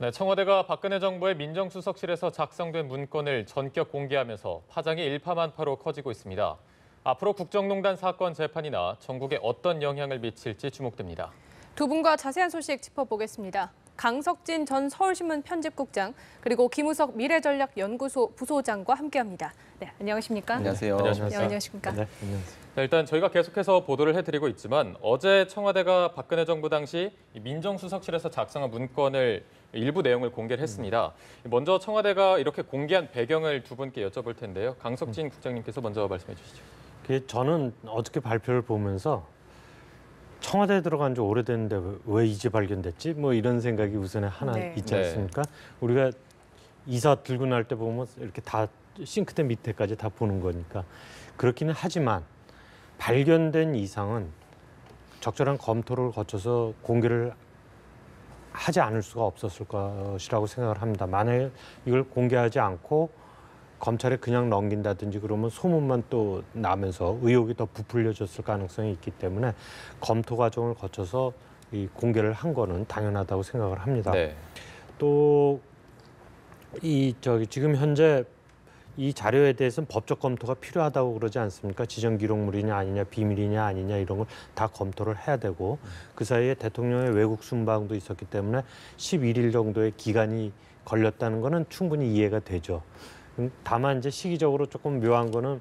네, 청와대가 박근혜 정부의 민정수석실에서 작성된 문건을 전격 공개하면서 파장이 일파만파로 커지고 있습니다. 앞으로 국정농단 사건 재판이나 전국에 어떤 영향을 미칠지 주목됩니다. 두 분과 자세한 소식 짚어보겠습니다. 강석진 전 서울신문 편집국장 그리고 김우석 미래전략연구소 부소장과 함께합니다. 네, 안녕하십니까? 안녕하세요. 안녕하십니까? 네, 안녕하십니까? 네, 안녕하세요. 네, 일단 저희가 계속해서 보도를 해드리고 있지만 어제 청와대가 박근혜 정부 당시 민정수석실에서 작성한 문건을 일부 내용을 공개를 했습니다. 먼저 청와대가 이렇게 공개한 배경을 두 분께 여쭤볼 텐데요. 강석진 국장님께서 먼저 말씀해 주시죠. 저는 어저께 발표를 보면서 청와대에 들어간 지 오래됐는데 왜 이제 발견됐지? 뭐 이런 생각이 우선에 하나 네. 있지 않습니까? 우리가 이사 들고 날 때 보면 이렇게 다 싱크대 밑에까지 다 보는 거니까 그렇기는 하지만 발견된 이상은 적절한 검토를 거쳐서 공개를 하지 않을 수가 없었을 것이라고 생각을 합니다. 만약에 이걸 공개하지 않고 검찰에 그냥 넘긴다든지 그러면 소문만 또 나면서 의혹이 더 부풀려졌을 가능성이 있기 때문에 검토 과정을 거쳐서 이 공개를 한 거는 당연하다고 생각을 합니다. 네. 또 지금 현재 이 자료에 대해서는 법적 검토가 필요하다고 그러지 않습니까? 지정 기록물이냐 아니냐, 비밀이냐 아니냐 이런 걸 다 검토를 해야 되고 그 사이에 대통령의 외국 순방도 있었기 때문에 11일 정도의 기간이 걸렸다는 거는 충분히 이해가 되죠. 다만 이제 시기적으로 조금 묘한 거는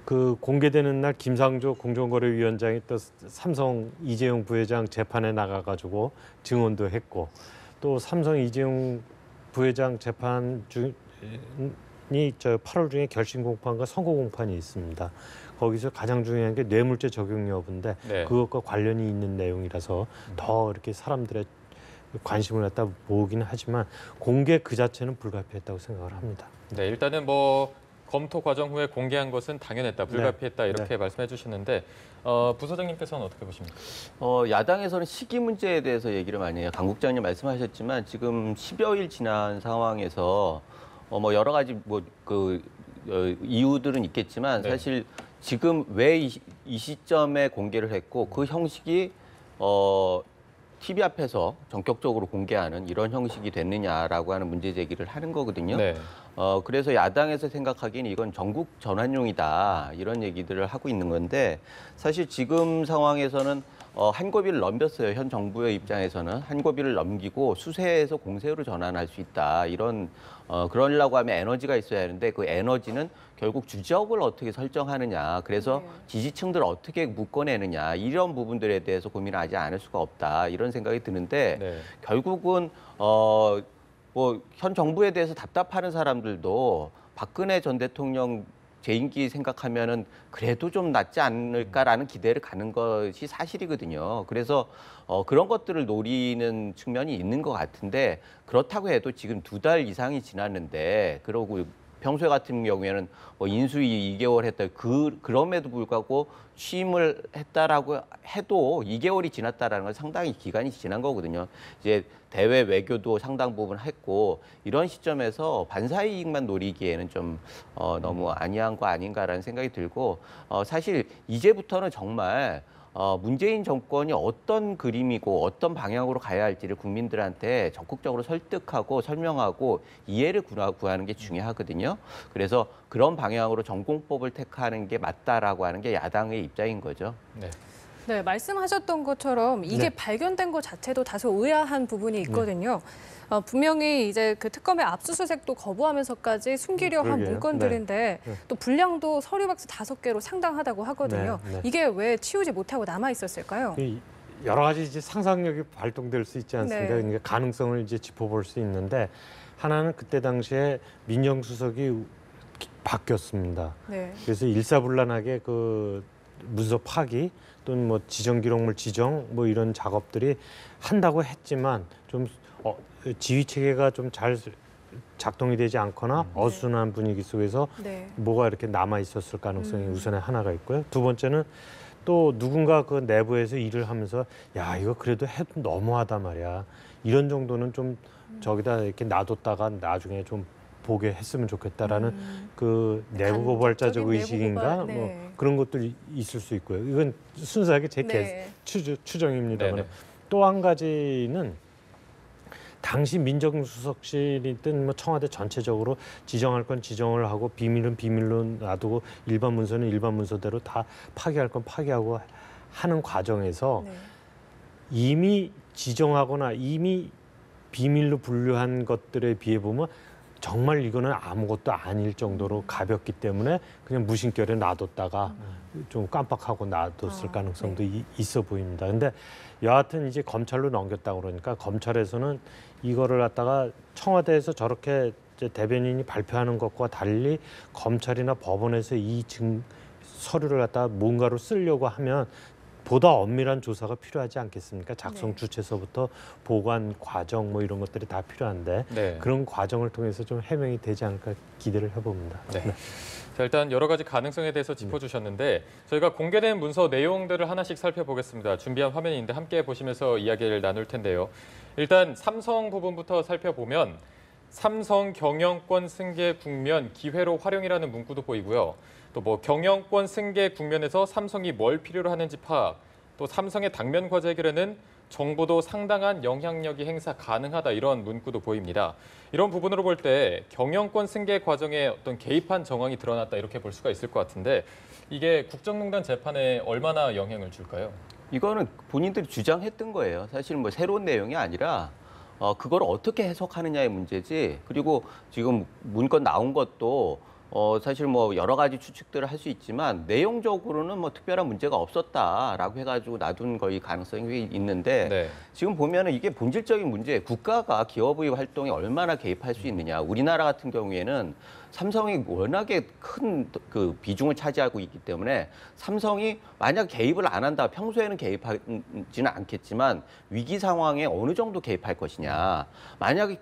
그 공개되는 날 김상조 공정거래위원장이 또 삼성 이재용 부회장 재판에 나가가지고 증언도 했고 또 삼성 이재용 부회장 재판 중이 8월 중에 결심 공판과 선고 공판이 있습니다. 거기서 가장 중요한 게 뇌물죄 적용 여부인데 네. 그것과 관련이 있는 내용이라서 더 이렇게 사람들의 관심을 갖다 모으기는 하지만 공개 그 자체는 불가피했다고 생각을 합니다. 네, 일단은 뭐 검토 과정 후에 공개한 것은 당연했다, 불가피했다 이렇게 말씀해 주시는데 부소장님께서는 어떻게 보십니까? 야당에서는 시기 문제에 대해서 얘기를 많이 해요. 강 국장님 말씀하셨지만 지금 10여일 지난 상황에서 뭐 여러 가지 이유들은 있겠지만 네. 사실 지금 왜 이 시점에 공개를 했고 그 형식이 TV 앞에서 전격적으로 공개하는 이런 형식이 됐느냐라고 하는 문제 제기를 하는 거거든요. 네. 그래서 야당에서 생각하기엔 이건 전국 전환용이다 이런 얘기들을 하고 있는 건데 사실 지금 상황에서는 한 고비를 넘겼어요. 현 정부의 입장에서는 한 고비를 넘기고 수세에서 공세로 전환할 수 있다. 이런 그러려고 하면 에너지가 있어야 하는데 그 에너지는 결국 주적을 어떻게 설정하느냐. 그래서 지지층들을 어떻게 묶어내느냐. 이런 부분들에 대해서 고민을 하지 않을 수가 없다. 이런 생각이 드는데 네. 결국은 현 정부에 대해서 답답하는 사람들도 박근혜 전 대통령 재임기 생각하면은 그래도 좀 낫지 않을까라는 기대를 가는 것이 사실이거든요. 그래서 그런 것들을 노리는 측면이 있는 것 같은데 그렇다고 해도 지금 2달 이상이 지났는데 그러고 평소에 같은 경우에는 인수위 2개월 했다. 그럼에도 불구하고 취임을 했다라고 해도 2개월이 지났다라는 건 상당히 기간이 지난 거거든요. 이제 대외 외교도 상당 부분 했고 이런 시점에서 반사 이익만 노리기에는 좀 너무 아니한 거 아닌가라는 생각이 들고 사실 이제부터는 정말 문재인 정권이 어떤 그림이고 어떤 방향으로 가야 할지를 국민들한테 적극적으로 설득하고 설명하고 이해를 구하는 게 중요하거든요. 그래서 그런 방향으로 전공법을 택하는 게 맞다라고 하는 게 야당의 입장인 거죠. 네. 네, 말씀하셨던 것처럼 이게 발견된 것 자체도 다소 의아한 부분이 있거든요. 분명히 이제 그 특검의 압수수색도 거부하면서까지 숨기려 한 그러게요. 문건들인데 또 분량도 서류 박스 5개로 상당하다고 하거든요. 이게 왜 치우지 못하고 남아 있었을까요? 여러 가지 이제 상상력이 발동될 수 있지 않습니까? 네. 그러니까 가능성을 이제 짚어볼 수 있는데 하나는 그때 당시에 민정수석이 바뀌었습니다. 네. 그래서 일사불란하게 그 문서 파기 또는 뭐 지정 기록물 지정 뭐 이런 작업들이 한다고 했지만 좀 지휘 체계가 좀 잘 작동이 되지 않거나 어수선한 분위기 속에서 네. 뭐가 이렇게 남아 있었을 가능성이 우선에 하나가 있고요. 두 번째는 또 누군가 그 내부에서 일을 하면서 야 이거 그래도 해도 너무하다 말이야. 이런 정도는 좀 저기다 이렇게 놔뒀다가 나중에 좀 보게 했으면 좋겠다라는 그 내부 고발자적 의식인가 네. 뭐 그런 것들이 있을 수 있고요. 이건 순수하게 제 네. 추정입니다만 네네. 또 한 가지는 당시 민정수석실이든 뭐 청와대 전체적으로 지정할 건 지정을 하고 비밀은 비밀로 놔두고 일반 문서는 일반 문서대로 다 파기할 건 파기하고 하는 과정에서 네. 이미 지정하거나 이미 비밀로 분류한 것들에 비해 보면 정말 이거는 아무것도 아닐 정도로 가볍기 때문에 그냥 무심결에 놔뒀다가 좀 깜빡하고 놔뒀을 가능성도 있어 보입니다. 근데 여하튼 이제 검찰로 넘겼다 그러니까 검찰에서는 이거를 갖다가 청와대에서 저렇게 이제 대변인이 발표하는 것과 달리 검찰이나 법원에서 이 서류를 갖다가 뭔가로 쓰려고 하면 보다 엄밀한 조사가 필요하지 않겠습니까? 작성 네. 주체서부터 보관 과정 뭐 이런 것들이 다 필요한데 네. 그런 과정을 통해서 좀 해명이 되지 않을까 기대를 해봅니다. 네. 자, 일단 여러 가지 가능성에 대해서 짚어주셨는데 저희가 공개된 문서 내용들을 하나씩 살펴보겠습니다. 준비한 화면이 있는데 함께 보시면서 이야기를 나눌 텐데요. 일단 삼성 부분부터 살펴보면 삼성 경영권 승계 국면 기회로 활용이라는 문구도 보이고요. 또 뭐 경영권 승계 국면에서 삼성이 뭘 필요로 하는지 파악, 또 삼성의 당면 과제 해결에는 정부도 상당한 영향력이 행사 가능하다 이런 문구도 보입니다. 이런 부분으로 볼 때 경영권 승계 과정에 어떤 개입한 정황이 드러났다 이렇게 볼 수가 있을 것 같은데 이게 국정농단 재판에 얼마나 영향을 줄까요? 이거는 본인들이 주장했던 거예요. 사실 뭐 새로운 내용이 아니라 그걸 어떻게 해석하느냐의 문제지. 그리고 지금 문건 나온 것도 사실 뭐 여러 가지 추측들을 할 수 있지만 내용적으로는 뭐 특별한 문제가 없었다라고 해가지고 놔둔 거의 가능성이 있는데 네. 지금 보면은 이게 본질적인 문제, 국가가 기업의 활동에 얼마나 개입할 수 있느냐. 우리나라 같은 경우에는 삼성이 워낙에 큰 그 비중을 차지하고 있기 때문에 삼성이 만약 개입을 안 한다, 평소에는 개입하지는 않겠지만 위기 상황에 어느 정도 개입할 것이냐. 만약에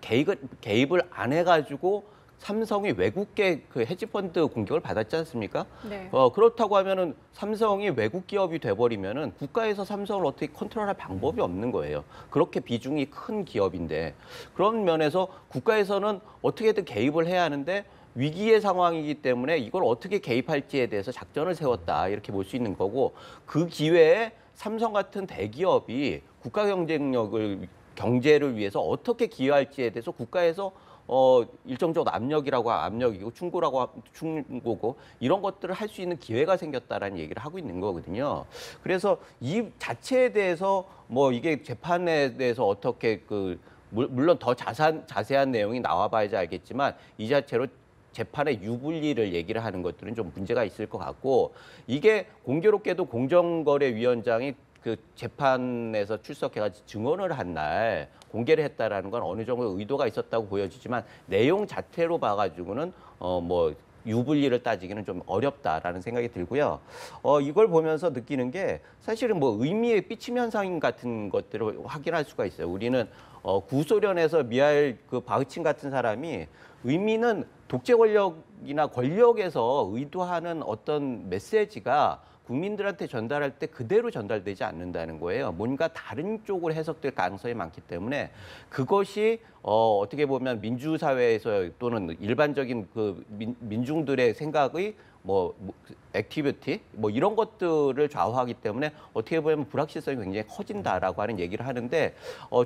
개입을 안 해가지고 삼성이 외국계 그 헤지펀드 공격을 받았지 않습니까? 네. 그렇다고 하면은 삼성이 외국 기업이 돼버리면은 국가에서 삼성을 어떻게 컨트롤할 방법이 없는 거예요. 그렇게 비중이 큰 기업인데 그런 면에서 국가에서는 어떻게든 개입을 해야 하는데 위기의 상황이기 때문에 이걸 어떻게 개입할지에 대해서 작전을 세웠다 이렇게 볼 수 있는 거고 그 기회에 삼성 같은 대기업이 국가 경제를 위해서 어떻게 기여할지에 대해서 국가에서 일정적으로 압력이고 충고고 이런 것들을 할 수 있는 기회가 생겼다라는 얘기를 하고 있는 거거든요. 그래서 이 자체에 대해서 뭐 이게 재판에 대해서 어떻게 물론 더 자세한 내용이 나와봐야지 알겠지만 이 자체로 재판의 유불리를 얘기를 하는 것들은 좀 문제가 있을 것 같고 이게 공교롭게도 공정거래위원장이 그 재판에서 출석해가지고 증언을 한 날 공개를 했다라는 건 어느 정도 의도가 있었다고 보여지지만 내용 자체로 봐가지고는 뭐 유불리를 따지기는 좀 어렵다라는 생각이 들고요. 이걸 보면서 느끼는 게 사실은 뭐 의미의 삐침 현상 같은 것들을 확인할 수가 있어요. 우리는 구소련에서 미하일 바흐친 같은 사람이 의미는 독재 권력이나 권력에서 의도하는 어떤 메시지가 국민들한테 전달할 때 그대로 전달되지 않는다는 거예요. 뭔가 다른 쪽으로 해석될 가능성이 많기 때문에 그것이 어떻게 보면 민주사회에서 또는 일반적인 그 민중들의 생각의 액티비티 이런 것들을 좌우하기 때문에 어떻게 보면 불확실성이 굉장히 커진다라고 하는 얘기를 하는데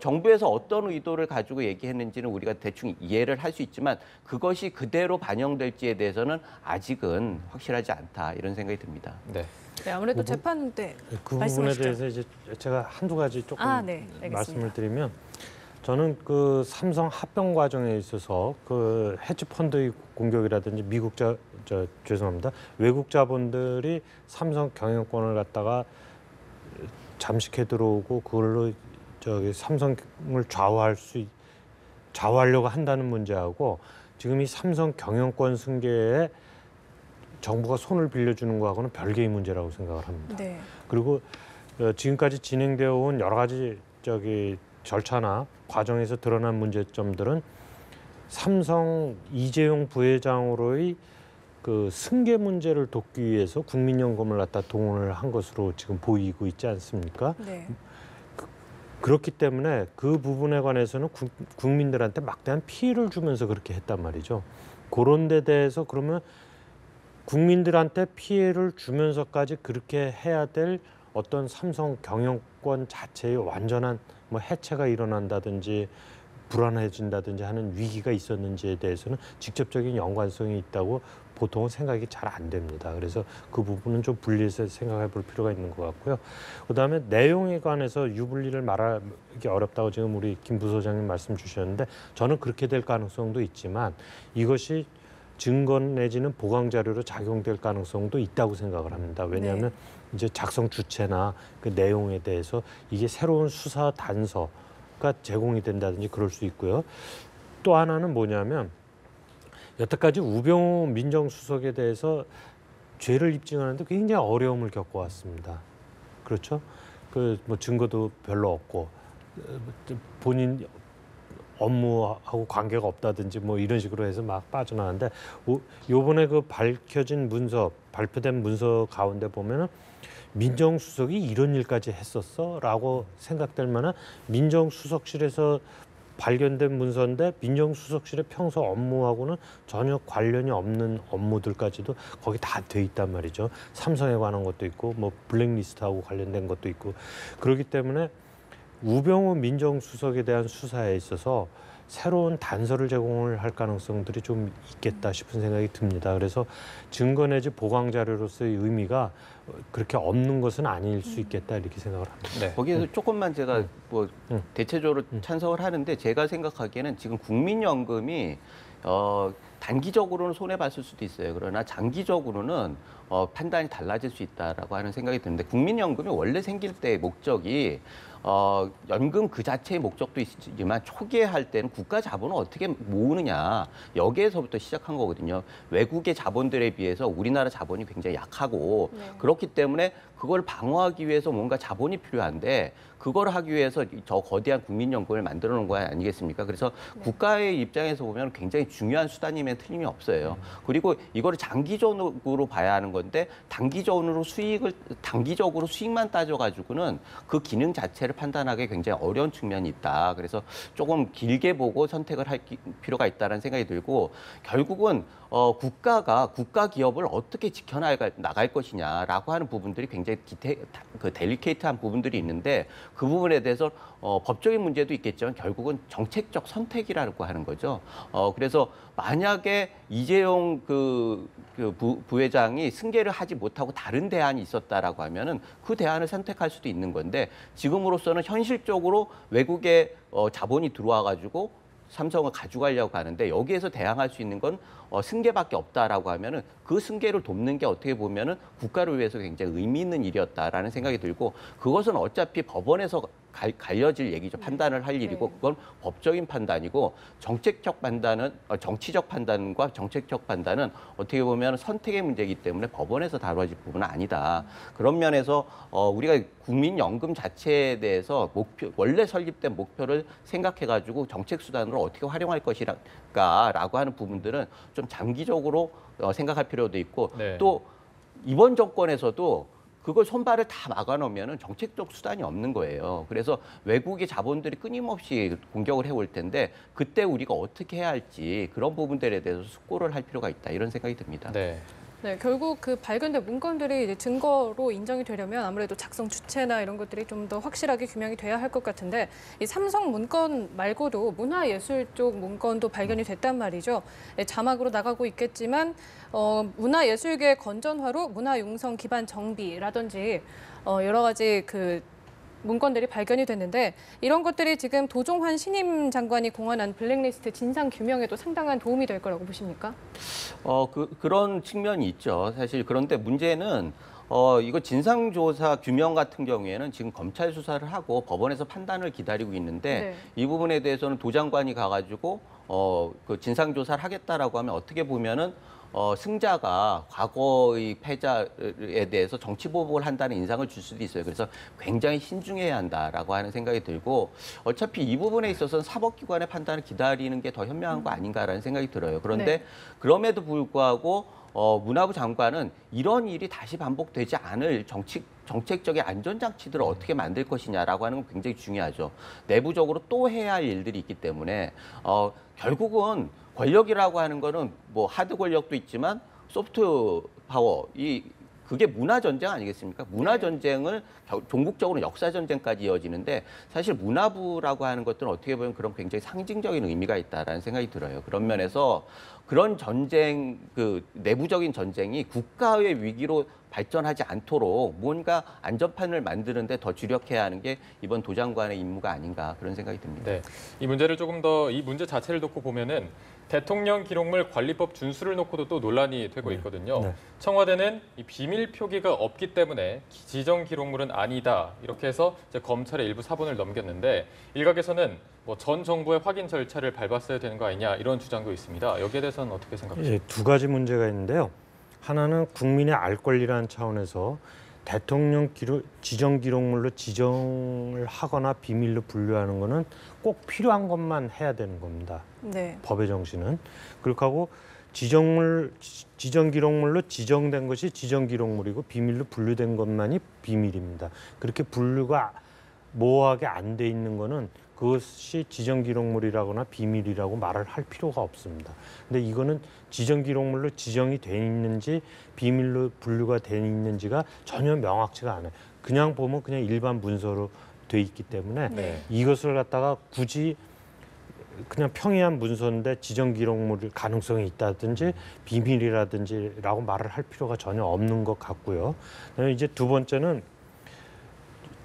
정부에서 어떤 의도를 가지고 얘기했는지는 우리가 대충 이해를 할 수 있지만 그것이 그대로 반영될지에 대해서는 아직은 확실하지 않다 이런 생각이 듭니다. 네. 네, 아무래도 재판 때 그 부분에 말씀하시죠. 대해서 이제 제가 한두 가지 조금 네, 알겠습니다. 말씀을 드리면 저는 그 삼성 합병 과정에 있어서 그 헤지펀드의 공격이라든지 죄송합니다. 외국 자본들이 삼성 경영권을 갖다가 잠식해 들어오고 그걸로 삼성을 좌우하려고 한다는 문제하고 지금 이 삼성 경영권 승계에 정부가 손을 빌려주는 거하고는 별개의 문제라고 생각을 합니다. 네. 그리고 지금까지 진행되어 온 여러 가지 절차나 과정에서 드러난 문제점들은 삼성 이재용 부회장으로의 그 승계 문제를 돕기 위해서 국민연금을 갖다 동원을 한 것으로 지금 보이고 있지 않습니까? 네. 그렇기 때문에 그 부분에 관해서는 국민들한테 막대한 피해를 주면서 그렇게 했단 말이죠. 그런 데 대해서 그러면 국민들한테 피해를 주면서까지 그렇게 해야 될 어떤 삼성 경영권 자체의 완전한 해체가 일어난다든지 불안해진다든지 하는 위기가 있었는지에 대해서는 직접적인 연관성이 있다고 보통은 생각이 잘 안 됩니다. 그래서 그 부분은 좀 분리해서 생각해 볼 필요가 있는 것 같고요. 그다음에 내용에 관해서 유불리를 말하기 어렵다고 지금 우리 김 부소장님 말씀 주셨는데 저는 그렇게 될 가능성도 있지만 이것이 증거 내지는 보강 자료로 작용될 가능성도 있다고 생각을 합니다. 왜냐하면 이제 작성 주체나 그 내용에 대해서 이게 새로운 수사 단서가 제공이 된다든지 그럴 수 있고요. 또 하나는 뭐냐면 여태까지 우병우 민정수석에 대해서 죄를 입증하는데 굉장히 어려움을 겪어왔습니다. 그렇죠? 그 뭐 증거도 별로 없고 본인 업무하고 관계가 없다든지 뭐 이런 식으로 해서 막 빠져나가는데 요번에 그 밝혀진 문서, 발표된 문서 가운데 보면은 민정수석이 이런 일까지 했었어라고 생각될 만한 민정수석실에서 발견된 문서인데 민정수석실의 평소 업무하고는 전혀 관련이 없는 업무들까지도 거기 다 돼 있단 말이죠. 삼성에 관한 것도 있고 뭐 블랙리스트하고 관련된 것도 있고 그렇기 때문에 우병우 민정수석에 대한 수사에 있어서 새로운 단서를 제공을 할 가능성들이 좀 있겠다 싶은 생각이 듭니다. 그래서 증거 내지 보강 자료로서의 의미가 그렇게 없는 것은 아닐 수 있겠다 이렇게 생각을 합니다. 네. 거기에서 조금만 제가 뭐 대체적으로 찬성을 하는데 제가 생각하기에는 지금 국민연금이 단기적으로는 손해봤을 수도 있어요. 그러나 장기적으로는 판단이 달라질 수 있다라고 하는 생각이 드는데 국민연금이 원래 생길 때의 목적이 연금 그 자체의 목적도 있지만 초기에 할 때는 국가 자본을 어떻게 모으느냐 여기에서부터 시작한 거거든요. 외국의 자본들에 비해서 우리나라 자본이 굉장히 약하고 그렇기 때문에 그걸 방어하기 위해서 뭔가 자본이 필요한데 그걸 하기 위해서 저 거대한 국민연금을 만들어 놓은 거 아니겠습니까? 그래서 국가의 입장에서 보면 굉장히 중요한 수단이면 틀림이 없어요. 그리고 이거를 장기적으로 봐야 하는 건데 단기적으로 수익만 따져가지고는 그 기능 자체를 판단하기 굉장히 어려운 측면이 있다. 그래서 조금 길게 보고 선택을 할 필요가 있다는 생각이 들고 결국은 국가가 국가 기업을 어떻게 지켜나갈 것이냐라고 하는 부분들이 굉장히 델리케이트한 부분들이 있는데 그 부분에 대해서 법적인 문제도 있겠지만 결국은 정책적 선택이라고 하는 거죠. 그래서 만약에 이재용 부회장이 승계를 하지 못하고 다른 대안이 있었다라고 하면은 그 대안을 선택할 수도 있는 건데 지금으로서는 현실적으로 외국의 자본이 들어와 가지고 삼성을 가져가려고 하는데 여기에서 대항할 수 있는 건 승계밖에 없다라고 하면은 그 승계를 돕는 게 어떻게 보면은 국가를 위해서 굉장히 의미 있는 일이었다라는 생각이 들고 그것은 어차피 법원에서 갈려질 얘기죠. 판단을 할 일이고 그건 법적인 판단이고 정책적 판단은 정치적 판단과 정책적 판단은 어떻게 보면 선택의 문제이기 때문에 법원에서 다뤄질 부분은 아니다. 그런 면에서 우리가 국민연금 자체에 대해서 원래 설립된 목표를 생각해가지고 정책 수단으로 어떻게 활용할 것이라고 하는 부분들은 좀 장기적으로 생각할 필요도 있고 또 이번 정권에서도 그걸 손발을 다 막아놓으면 정책적 수단이 없는 거예요. 그래서 외국의 자본들이 끊임없이 공격을 해올 텐데 그때 우리가 어떻게 해야 할지 그런 부분들에 대해서 숙고를 할 필요가 있다. 이런 생각이 듭니다. 네, 결국 그 발견된 문건들이 이제 증거로 인정이 되려면 아무래도 작성 주체나 이런 것들이 좀 더 확실하게 규명이 돼야 할 것 같은데 이 삼성 문건 말고도 문화예술 쪽 문건도 발견이 됐단 말이죠. 자막으로 나가고 있겠지만 문화예술계 건전화로 문화융성 기반 정비라든지 여러 가지 그 문건들이 발견이 됐는데 이런 것들이 지금 도종환 신임 장관이 공언한 블랙리스트 진상 규명에도 상당한 도움이 될 거라고 보십니까? 그런 측면이 있죠. 사실 그런데 문제는 이거 진상조사 규명 같은 경우에는 지금 검찰 수사를 하고 법원에서 판단을 기다리고 있는데 이 부분에 대해서는 도 장관이 가가지고 그 진상조사를 하겠다라고 하면 어떻게 보면은 승자가 과거의 패자에 대해서 정치 보복을 한다는 인상을 줄 수도 있어요. 그래서 굉장히 신중해야 한다라고 하는 생각이 들고 어차피 이 부분에 있어서는 사법기관의 판단을 기다리는 게 더 현명한 거 아닌가라는 생각이 들어요. 그런데 그럼에도 불구하고 문화부 장관은 이런 일이 다시 반복되지 않을 정책적인 안전장치들을 어떻게 만들 것이냐라고 하는 건 굉장히 중요하죠. 내부적으로 또 해야 할 일들이 있기 때문에 결국은 권력이라고 하는 거는 뭐 하드 권력도 있지만 소프트 파워, 이 그게 문화 전쟁 아니겠습니까? 문화 전쟁을 종국적으로 역사 전쟁까지 이어지는데 사실 문화부라고 하는 것들은 어떻게 보면 그런 굉장히 상징적인 의미가 있다라는 생각이 들어요. 그런 면에서 그런 전쟁, 그 내부적인 전쟁이 국가의 위기로 발전하지 않도록 뭔가 안전판을 만드는데 더 주력해야 하는 게 이번 도장관의 임무가 아닌가 그런 생각이 듭니다. 네, 이 문제를 조금 더 이 문제 자체를 놓고 보면은 대통령 기록물 관리법 준수를 놓고도 또 논란이 되고 있거든요. 네. 청와대는 이 비밀 표기가 없기 때문에 지정 기록물은 아니다 이렇게 해서 이제 검찰에 일부 사본을 넘겼는데 일각에서는 뭐 전 정부의 확인 절차를 밟았어야 되는 거 아니냐 이런 주장도 있습니다. 여기에 대해서는 어떻게 생각하십니까? 두 가지 문제가 있는데요. 하나는 국민의 알 권리라는 차원에서 대통령 지정 기록물로 지정을 하거나 비밀로 분류하는 거는 꼭 필요한 것만 해야 되는 겁니다. 네. 법의 정신은. 그렇게 하고 지정 기록물로 지정된 것이 지정 기록물이고 비밀로 분류된 것만이 비밀입니다. 그렇게 분류가 모호하게 안 돼 있는 거는 그것이 지정 기록물이라거나 비밀이라고 말을 할 필요가 없습니다. 근데 이거는 지정 기록물로 지정이 돼 있는지 비밀로 분류가 돼 있는지가 전혀 명확치가 않아요. 그냥 보면 그냥 일반 문서로 돼 있기 때문에 네. 이것을 갖다가 굳이 그냥 평이한 문서인데 지정 기록물 가능성이 있다든지 비밀이라든지라고 말을 할 필요가 전혀 없는 것 같고요. 그다음에 이제 두 번째는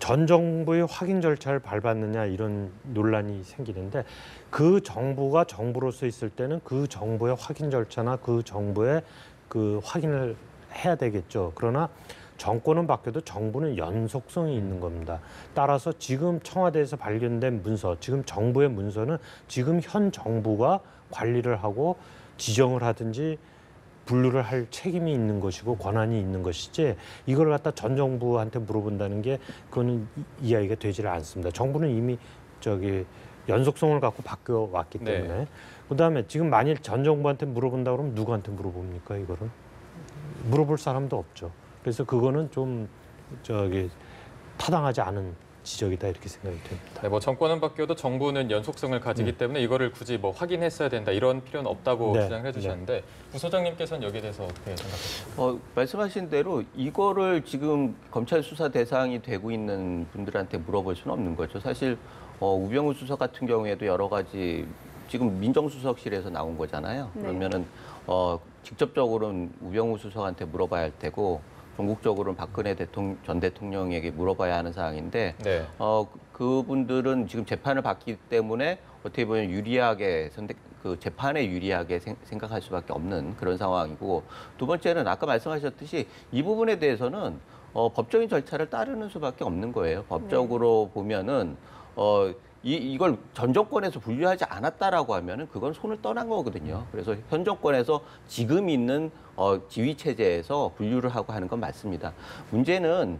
전 정부의 확인 절차를 밟았느냐 이런 논란이 생기는데 그 정부가 정부로서 있을 때는 그 정부의 확인 절차나 그 정부의 그 확인을 해야 되겠죠. 그러나 정권은 바뀌어도 정부는 연속성이 있는 겁니다. 따라서 지금 청와대에서 발견된 문서, 지금 정부의 문서는 지금 현 정부가 관리를 하고 지정을 하든지 분류를 할 책임이 있는 것이고 권한이 있는 것이지 이걸 갖다 전 정부한테 물어본다는 게 그거는 이야기가 되질 않습니다. 정부는 이미 연속성을 갖고 바뀌어 왔기 때문에 네. 그다음에 지금 만일 전 정부한테 물어본다 그러면 누구한테 물어봅니까 이거를? 물어볼 사람도 없죠. 그래서 그거는 좀 타당하지 않은 지적이다 이렇게 생각이 됩니다. 네, 뭐 정권은 바뀌어도 정부는 연속성을 가지기 때문에 이거를 굳이 뭐 확인했어야 된다 이런 필요는 없다고 네, 주장해 주셨는데 부소장님께서는 여기에 대해서 어떻게 생각하십니까? 말씀하신 대로 이거를 지금 검찰 수사 대상이 되고 있는 분들한테 물어볼 수는 없는 거죠. 사실 우병우 수석 같은 경우에도 여러 가지 지금 민정수석실에서 나온 거잖아요. 네. 그러면은 직접적으로는 우병우 수석한테 물어봐야 할 테고 전국적으로는 박근혜 전 대통령에게 물어봐야 하는 사항인데 네. 그분들은 지금 재판을 받기 때문에 어떻게 보면 유리하게 재판에 유리하게 생각할 수밖에 없는 그런 상황이고 두 번째는 아까 말씀하셨듯이 이 부분에 대해서는 법적인 절차를 따르는 수밖에 없는 거예요. 법적으로 보면은 이걸 전 정권에서 분류하지 않았다라고 하면은 그건 손을 떠난 거거든요. 그래서 현 정권에서 지금 있는 지휘 체제에서 분류를 하고 하는 건 맞습니다. 문제는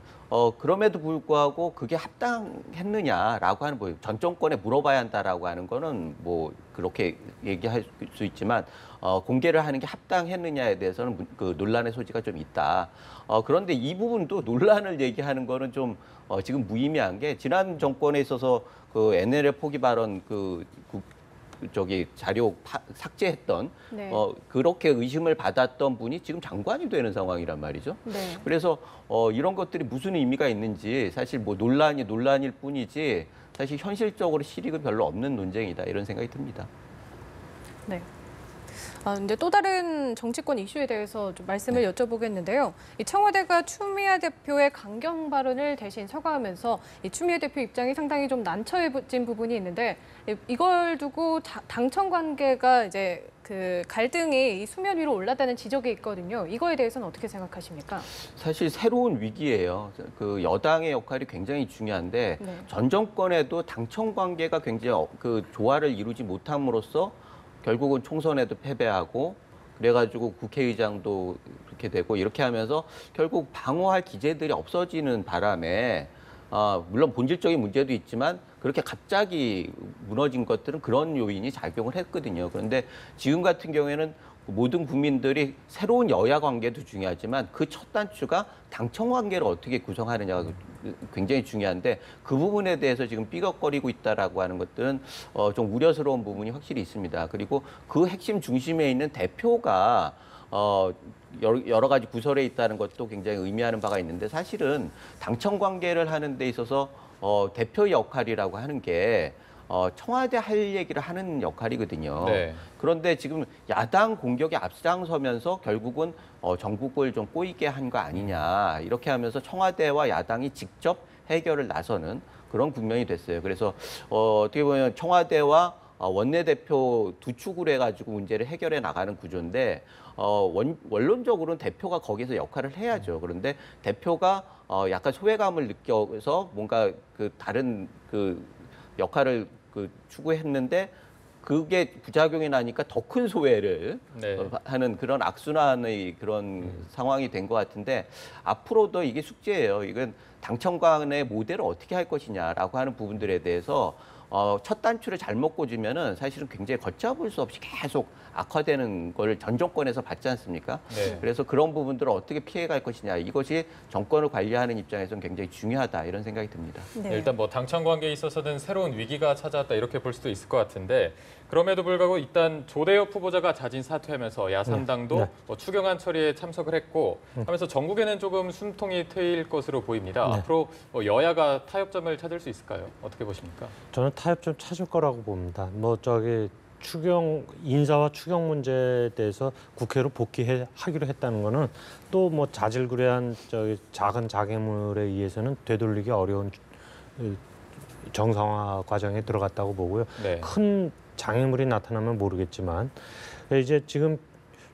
그럼에도 불구하고 그게 합당했느냐라고 하는 전 정권에 물어봐야 한다라고 하는 거는 뭐 그렇게 얘기할 수 있지만 공개를 하는 게 합당했느냐에 대해서는 그 논란의 소지가 좀 있다. 그런데 이 부분도 논란을 얘기하는 거는 좀 지금 무의미한 게 지난 정권에 있어서 그 NLL 포기 발언 자료 삭제했던 네. 그렇게 의심을 받았던 분이 지금 장관이 되는 상황이란 말이죠. 네. 그래서 이런 것들이 무슨 의미가 있는지 사실 뭐 논란일 뿐이지 사실 현실적으로 실익은 별로 없는 논쟁이다 이런 생각이 듭니다. 네. 근데 또 다른 정치권 이슈에 대해서 좀 말씀을 여쭤보겠는데요. 이 청와대가 추미애 대표의 강경 발언을 대신 사과하면서 이 추미애 대표 입장이 상당히 좀 난처해진 부분이 있는데 이걸 두고 당청 관계가 이제 그 갈등이 이 수면 위로 올랐다는 지적이 있거든요. 이거에 대해서는 어떻게 생각하십니까? 사실 새로운 위기예요. 그 여당의 역할이 굉장히 중요한데 네. 전 정권에도 당청 관계가 굉장히 그 조화를 이루지 못함으로써 결국은 총선에도 패배하고 그래가지고 국회의장도 그렇게 되고 이렇게 하면서 결국 방어할 기제들이 없어지는 바람에 물론 본질적인 문제도 있지만 그렇게 갑자기 무너진 것들은 그런 요인이 작용을 했거든요. 그런데 지금 같은 경우에는 모든 국민들이 새로운 여야 관계도 중요하지만 그 첫 단추가 당청 관계를 어떻게 구성하느냐가 굉장히 중요한데 그 부분에 대해서 지금 삐걱거리고 있다라고 하는 것들은 좀 우려스러운 부분이 확실히 있습니다. 그리고 그 핵심 중심에 있는 대표가 여러 가지 구설에 있다는 것도 굉장히 의미하는 바가 있는데 사실은 당청 관계를 하는 데 있어서 대표 역할이라고 하는 게 청와대 할 얘기를 하는 역할이거든요. 네. 그런데 지금 야당 공격에 앞장서면서 결국은 전국을 좀 꼬이게 한 거 아니냐 이렇게 하면서 청와대와 야당이 직접 해결을 나서는 그런 국면이 됐어요. 그래서 어떻게 보면 청와대와 원내대표 두 축으로 해가지고 문제를 해결해 나가는 구조인데 원론적으로는 대표가 거기서 역할을 해야죠. 그런데 대표가 약간 소외감을 느껴서 뭔가 그 다른 그 역할을 추구했는데 그게 부작용이 나니까 더 큰 소외를 네. 하는 그런 악순환의 그런 상황이 된 것 같은데 앞으로도 이게 숙제예요. 이건 당청간의 모델을 어떻게 할 것이냐라고 하는 부분들에 대해서 첫 단추를 잘못 꽂으면은 사실은 굉장히 걷잡을 수 없이 계속 악화되는 걸 전 정권에서 봤지 않습니까? 네. 그래서 그런 부분들을 어떻게 피해갈 것이냐 이것이 정권을 관리하는 입장에서는 굉장히 중요하다 이런 생각이 듭니다. 네. 일단 뭐 당청 관계에 있어서는 새로운 위기가 찾아왔다 이렇게 볼 수도 있을 것 같은데 그럼에도 불구하고 일단 조대엽 후보자가 자진 사퇴하면서 야삼당도 네. 뭐 추경안 처리에 참석을 했고 하면서 전국에는 조금 숨통이 트일 것으로 보입니다. 네. 앞으로 뭐 여야가 타협점을 찾을 수 있을까요? 어떻게 보십니까? 저는 타협점 찾을 거라고 봅니다. 뭐 저기 인사와 추경 문제에 대해서 국회로 복귀하기로 했다는 거는 또 뭐 자질구레한 저기 작은 장애물에 의해서는 되돌리기 어려운 정상화 과정에 들어갔다고 보고요. 네. 큰 장애물이 나타나면 모르겠지만 이제 지금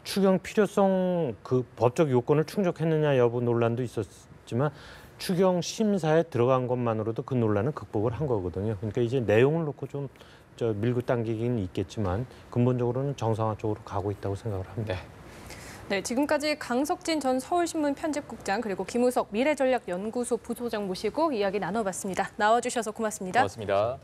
추경 필요성 그 법적 요건을 충족했느냐 여부 논란도 있었지만 추경 심사에 들어간 것만으로도 그 논란은 극복을 한 거거든요. 그러니까 이제 내용을 놓고 좀 밀고 당기긴 있겠지만 근본적으로는 정상화 쪽으로 가고 있다고 생각을 합니다. 네. 네, 지금까지 강석진 전 서울신문 편집국장 그리고 김우석 미래전략연구소 부소장 모시고 이야기 나눠봤습니다. 나와주셔서 고맙습니다. 고맙습니다.